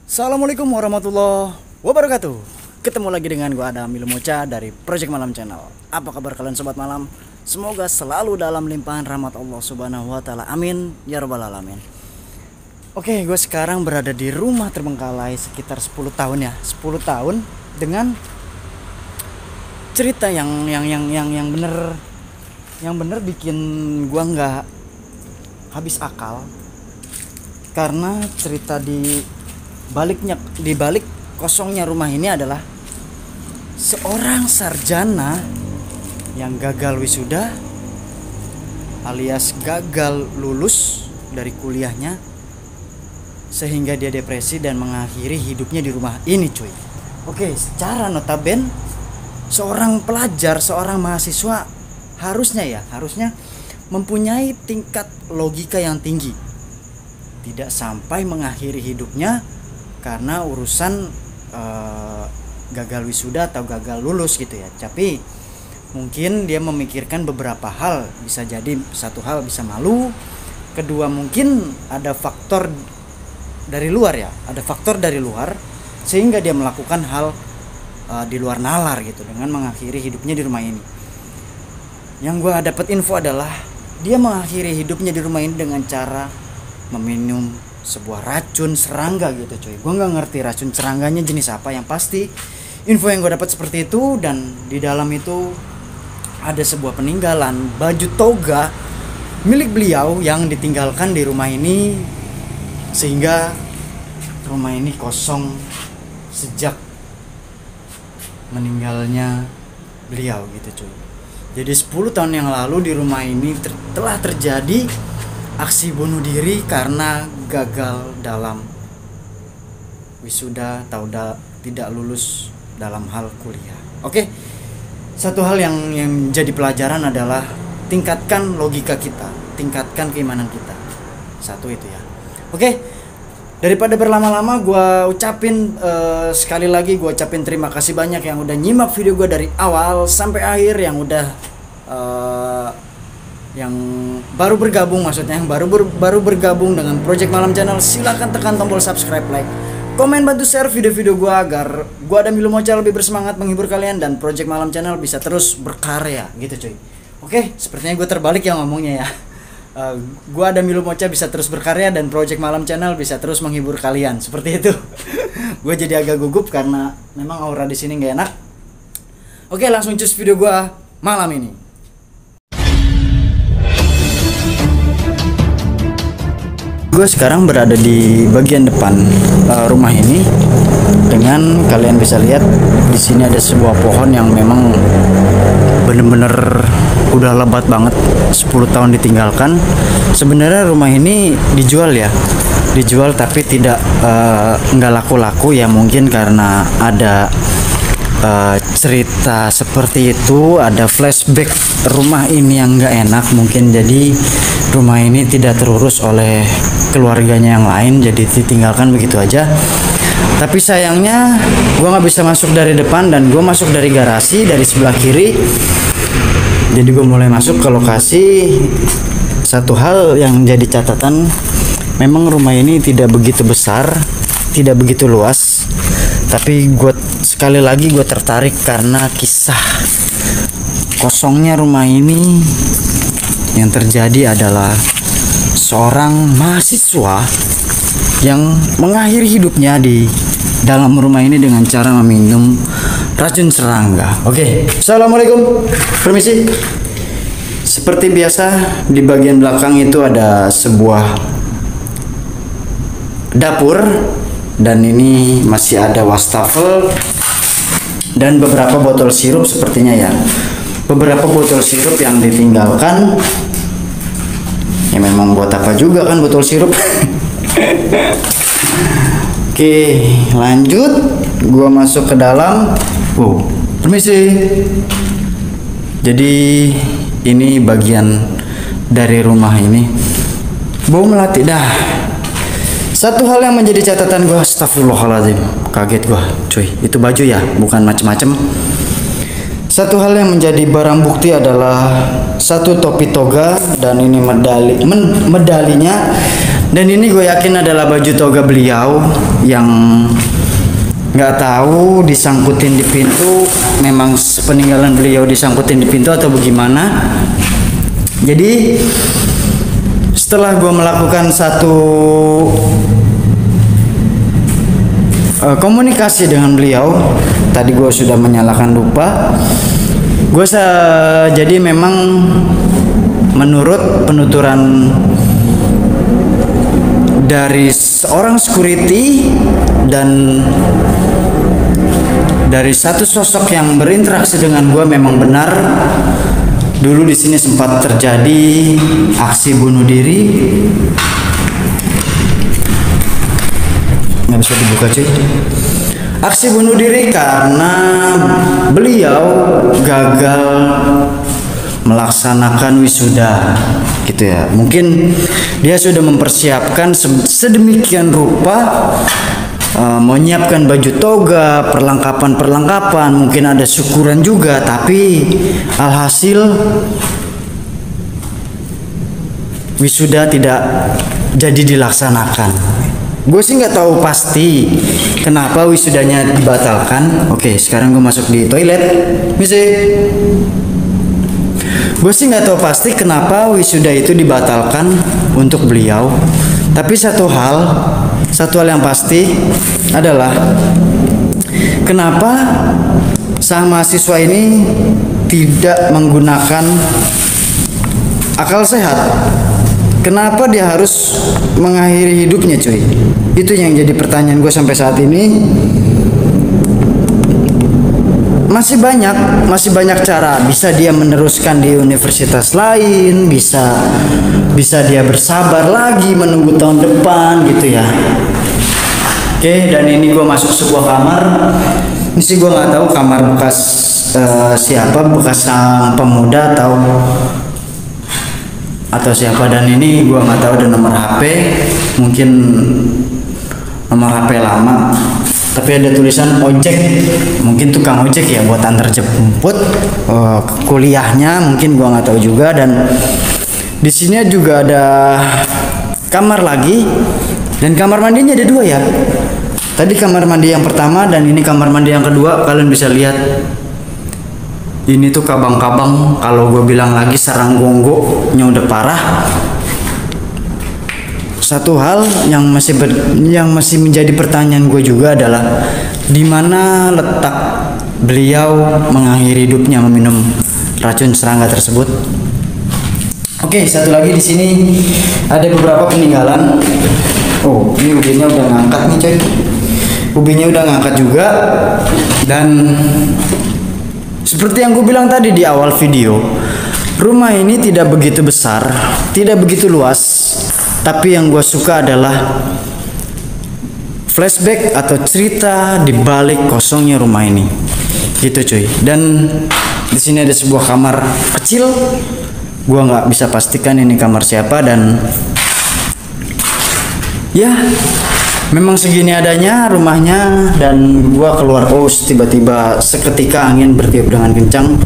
Assalamualaikum warahmatullahi wabarakatuh. Ketemu lagi dengan gua Adam Milumocha dari Project Malam Channel. Apa kabar kalian sobat malam? Semoga selalu dalam limpahan rahmat Allah Subhanahu wa taala. Amin ya rabbal alamin. Oke, gue sekarang berada di rumah terbengkalai sekitar 10 tahun ya. 10 tahun dengan cerita yang bener bikin gua nggak habis akal. Karena cerita di balik kosongnya rumah ini adalah seorang sarjana yang gagal wisuda alias gagal lulus dari kuliahnya sehingga dia depresi dan mengakhiri hidupnya di rumah ini, cuy. Oke, secara notaben seorang pelajar, seorang mahasiswa harusnya mempunyai tingkat logika yang tinggi. Tidak sampai mengakhiri hidupnya karena urusan gagal wisuda atau gagal lulus gitu ya. Tapi mungkin dia memikirkan beberapa hal. Bisa jadi satu hal bisa malu, kedua mungkin ada faktor dari luar ya. Ada faktor dari luar sehingga dia melakukan hal di luar nalar gitu dengan mengakhiri hidupnya di rumah ini. Yang gue dapat info adalah dia mengakhiri hidupnya di rumah ini dengan cara meminum sebuah racun serangga gitu, cuy. Gue nggak ngerti racun serangganya jenis apa. Yang pasti info yang gue dapat seperti itu, dan di dalam itu ada sebuah peninggalan baju toga milik beliau yang ditinggalkan di rumah ini sehingga rumah ini kosong sejak meninggalnya beliau gitu, cuy. Jadi 10 tahun yang lalu di rumah ini telah terjadi aksi bunuh diri karena gagal dalam wisuda atau tidak lulus dalam hal kuliah. Oke, satu hal yang jadi pelajaran adalah tingkatkan logika kita, tingkatkan keimanan kita. Satu itu ya. Oke, daripada berlama-lama gue ucapin sekali lagi gue ucapin terima kasih banyak yang udah nyimak video gue dari awal sampai akhir, yang udah yang baru bergabung, maksudnya yang baru bergabung dengan Project Malam Channel. Silahkan tekan tombol subscribe, like, komen, bantu share video-video gue agar gue Adam Milumocha lebih bersemangat menghibur kalian dan Project Malam Channel bisa terus berkarya gitu, cuy. Oke, sepertinya gue terbalik ya ngomongnya ya. Gue Adam Milumocha bisa terus berkarya dan Project Malam Channel bisa terus menghibur kalian, seperti itu. Gue jadi agak gugup karena memang aura di sini nggak enak. Oke, langsung cus video gue malam ini. Gue sekarang berada di bagian depan rumah ini. Dengan kalian bisa lihat di sini ada sebuah pohon yang memang bener-bener udah lebat banget, 10 tahun ditinggalkan. Sebenarnya rumah ini dijual ya, dijual tapi nggak laku-laku ya, mungkin karena ada cerita seperti itu, ada flashback rumah ini yang nggak enak mungkin, jadi rumah ini tidak terurus oleh keluarganya yang lain, jadi ditinggalkan begitu aja. Tapi sayangnya gue nggak bisa masuk dari depan dan gue masuk dari garasi dari sebelah kiri. Jadi gue mulai masuk ke lokasi. Satu hal yang jadi catatan, memang rumah ini tidak begitu besar, tidak begitu luas. Tapi sekali lagi gue tertarik karena kisah kosongnya rumah ini. Yang terjadi adalah seorang mahasiswa yang mengakhiri hidupnya di dalam rumah ini dengan cara meminum racun serangga. Oke, assalamualaikum, permisi. Seperti biasa di bagian belakang itu ada sebuah dapur, dan ini masih ada wastafel dan beberapa botol sirup sepertinya ya. Beberapa botol sirup yang ditinggalkan. Ya memang buat apa juga kan botol sirup. Oke, lanjut. Gua masuk ke dalam. Permisi. Jadi ini bagian dari rumah ini. Bau melati dah. Satu hal yang menjadi catatan gua, astagfirullahaladzim, kaget gua, cuy. Itu baju ya, bukan macem-macem. Satu hal yang menjadi barang bukti adalah satu topi toga, dan ini medalinya Dan ini gue yakin adalah baju toga beliau yang nggak tahu disangkutin di pintu, memang peninggalan beliau disangkutin di pintu atau bagaimana. Jadi setelah gue melakukan satu komunikasi dengan beliau, tadi gue sudah menyalakan lupa. Jadi memang menurut penuturan dari seorang security dan dari satu sosok yang berinteraksi dengan gue, memang benar dulu di sini sempat terjadi aksi bunuh diri. Nggak bisa dibuka cuy. Aksi bunuh diri karena beliau gagal melaksanakan wisuda gitu ya. Mungkin dia sudah mempersiapkan sedemikian rupa, menyiapkan baju toga, perlengkapan, mungkin ada syukuran juga, tapi alhasil wisuda tidak jadi dilaksanakan. Gue sih nggak tahu pasti kenapa wisudanya dibatalkan. Oke, sekarang gue masuk di toilet. Misi. Gue sih nggak tahu pasti kenapa wisuda itu dibatalkan untuk beliau. Tapi satu hal yang pasti adalah kenapa sang mahasiswa ini tidak menggunakan akal sehat. Kenapa dia harus mengakhiri hidupnya cuy? Itu yang jadi pertanyaan gue sampai saat ini. Masih banyak cara. Bisa dia meneruskan di universitas lain, bisa dia bersabar lagi menunggu tahun depan gitu ya. Oke, dan ini gue masuk sebuah kamar. Ini sih gue nggak tahu kamar bekas siapa, bekas sang pemuda atau siapa, dan ini gua nggak tahu ada nomor HP, mungkin nomor HP lama, tapi ada tulisan ojek, mungkin tukang ojek ya buat antar jemput kuliahnya, mungkin gua nggak tahu juga. Dan di sini juga ada kamar lagi, dan kamar mandinya ada dua ya. Tadi kamar mandi yang pertama dan ini kamar mandi yang kedua. Kalian bisa lihat ini tuh kabang-kabang, kalau gue bilang lagi sarang gonggonya udah parah. Satu hal yang masih menjadi pertanyaan gue juga adalah di mana letak beliau mengakhiri hidupnya meminum racun serangga tersebut. Oke, satu lagi di sini ada beberapa peninggalan. Oh, ini ubinnya udah ngangkat nih coy. Ubinnya udah ngangkat juga, dan seperti yang gue bilang tadi di awal video, rumah ini tidak begitu besar, tidak begitu luas, tapi yang gue suka adalah flashback atau cerita di balik kosongnya rumah ini, gitu cuy. Dan di sini ada sebuah kamar kecil, gue nggak bisa pastikan ini kamar siapa, dan ya memang segini adanya rumahnya. Dan gua keluar kos, tiba-tiba seketika angin bertiup dengan kencang.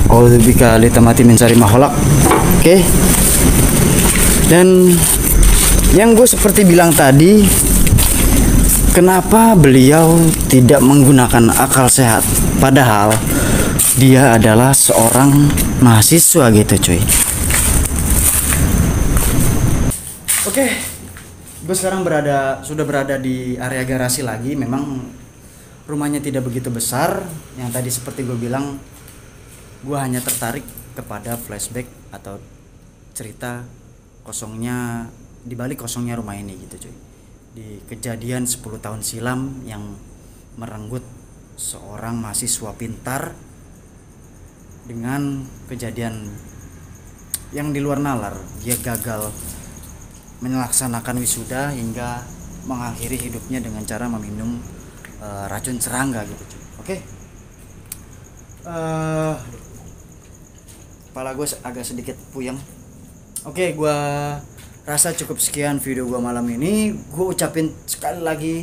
Auzubillahi litamati min syarri ma khalaq. Oke. Dan yang gue seperti bilang tadi, kenapa beliau tidak menggunakan akal sehat, padahal dia adalah seorang mahasiswa gitu cuy. Oke. Gue sekarang sudah berada di area garasi lagi. Memang rumahnya tidak begitu besar. Yang tadi seperti gue bilang, gue hanya tertarik kepada flashback atau cerita kosongnya, di balik kosongnya rumah ini gitu cuy. Di kejadian 10 tahun silam yang merenggut seorang mahasiswa pintar dengan kejadian yang di luar nalar. Dia gagal melaksanakan wisuda hingga mengakhiri hidupnya dengan cara meminum racun serangga gitu cuy. Oke. Kepala gue agak sedikit puyeng. Oke, gue rasa cukup sekian video gue malam ini. Gue ucapin sekali lagi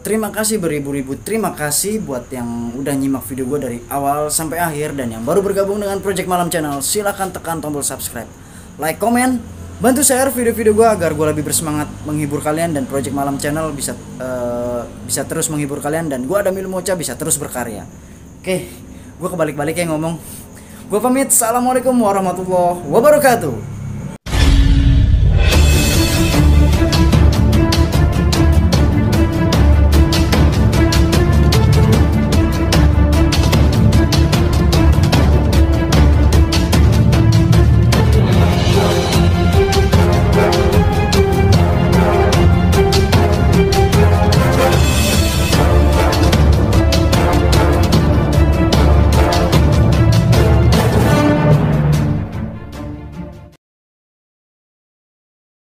terima kasih beribu-ribu terima kasih buat yang udah nyimak video gue dari awal sampai akhir, dan yang baru bergabung dengan Project Malam Channel silahkan tekan tombol subscribe, like, komen, Bantu share video-video gue agar gue lebih bersemangat menghibur kalian, dan Project Malam Channel bisa terus menghibur kalian, dan gue Adamil Mocha bisa terus berkarya. Oke, gue kebalik-balik ya ngomong. Gue pamit. Assalamualaikum warahmatullahi wabarakatuh.